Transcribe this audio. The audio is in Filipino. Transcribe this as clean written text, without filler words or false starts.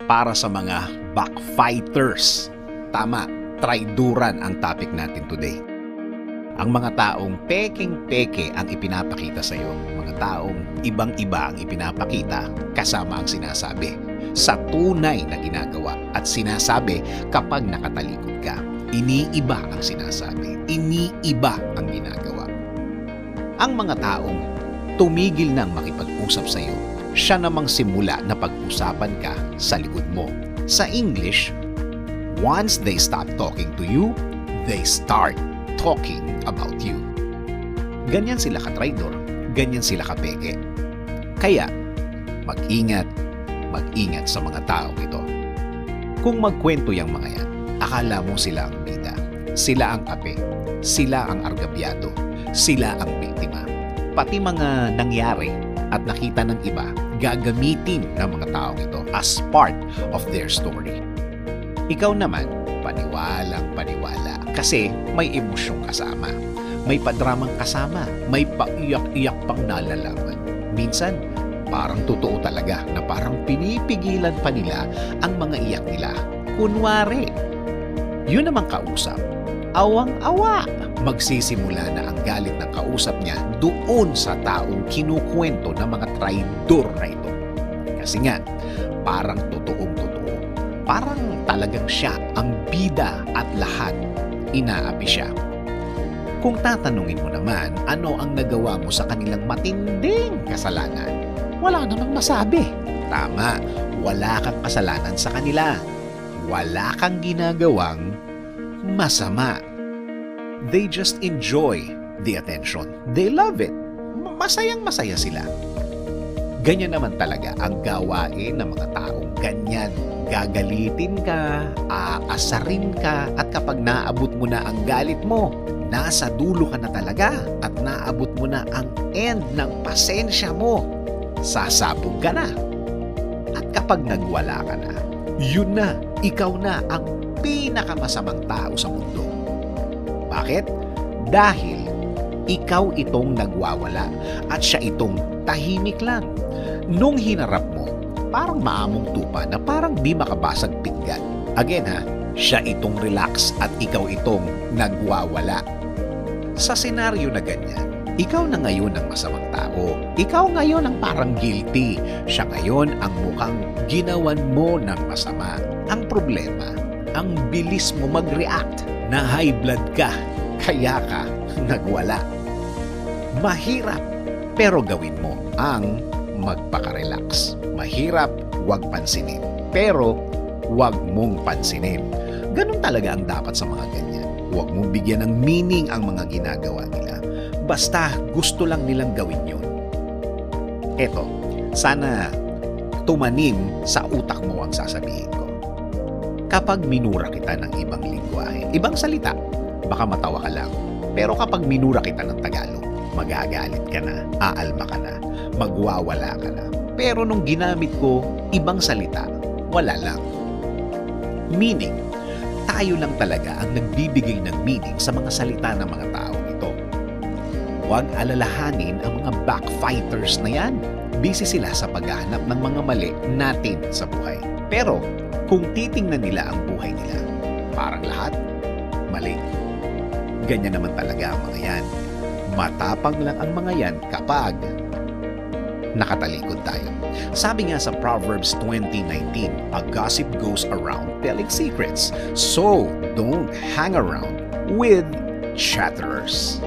para sa mga backfighters. Tama, traiduran ang topic natin today. Ang mga taong pekeng-peke ang ipinapakita sa iyo, mga taong ibang-iba ang ipinapakita kasama ang sinasabi sa tunay na ginagawa at sinasabi kapag nakatalikod ka. Iniiba ang sinasabi, iniiba ang ginagawa. Ang mga taong tumigil nang makipag-usap sa iyo, siya namang simula na pag-usapan ka sa likod mo. Sa English, once they stop talking to you, they start talking about you. Ganyan sila ka-traidor, ganyan sila ka-peke. Kaya, mag-ingat sa mga taong ito. Kung magkwento yung mga yan, akala mo sila ang bida, sila ang ape, sila ang argabyado, sila ang biktima. Pati mga nangyari at nakita ng iba, gagamitin ng mga taong ito as part of their story. Ikaw naman, paniwalang paniwala kasi may emosyong kasama, may padramang kasama, may paiyak-iyak pang nalalaman. Minsan, parang totoo talaga na parang pinipigilan pa nila ang mga iyak nila. Kunwari, yun namang kausap, awang-awa. Magsisimula na ang galit ng kausap niya doon sa taong kinukwento ng mga traidor na ito. Kasi nga, parang totoong-totoo. Parang talagang siya ang bida at lahat inaapi siya. Kung tatanungin mo naman ano ang nagawa mo sa kanilang matinding kasalanan, wala namang masabi. Tama, wala kang kasalanan sa kanila. Wala kang ginagawang masama. They just enjoy the attention. They love it. Masayang-masaya sila. Ganyan naman talaga ang gawain ng mga taong ganyan. Gagalitin ka, aasarin ka, at kapag naabot mo na ang galit mo, nasa dulo ka na talaga at naabot mo na ang end ng pasensya mo, sasabog ka na. At kapag nagwala ka na, yun na, ikaw na ang pinakamasamang tao sa mundo. Bakit? Dahil ikaw itong nagwawala at siya itong tahimik lang. Nung hinarap mo, parang maamong tupa na parang di makabasag pinggan. Again ha, siya itong relax at ikaw itong nagwawala. Sa senaryo na ganyan, ikaw na ngayon ang masamang tao. Ikaw ngayon ang parang guilty. Siya ngayon ang mukhang ginawan mo ng masama. Ang problema, ang bilis mo mag-react. Na high blood ka, kaya ka nagwala. Mahirap, pero gawin mo ang magpaka-relax. Mahirap, huwag pansinin. Pero, huwag mong pansinin. Ganun talaga ang dapat sa mga ganyan. Huwag mong bigyan ng meaning ang mga ginagawa nila. Basta gusto lang nilang gawin yun. Eto, sana tumanim sa utak mo ang sasabihin ko. Kapag minura kita ng ibang lingwahe, ibang salita, baka matawa ka lang. Pero kapag minura kita ng Tagalog, magagalit ka na, aalma ka na, magwawala ka na. Pero nung ginamit ko ibang salita, wala lang. Meaning, tayo lang talaga ang nagbibigay ng meaning sa mga salita ng mga tao ito. Huwag alalahanin ang mga backfighters na yan. Busy sila sa paghahanap ng mga mali natin sa buhay. Pero, kung titingnan nila ang buhay nila, parang lahat mali. Ganyan naman talaga ang mga yan. Matapang lang ang mga yan kapag nakatalikod tayo. Sabi nga sa Proverbs 20:19, a gossip goes around telling secrets. So, don't hang around with chatterers.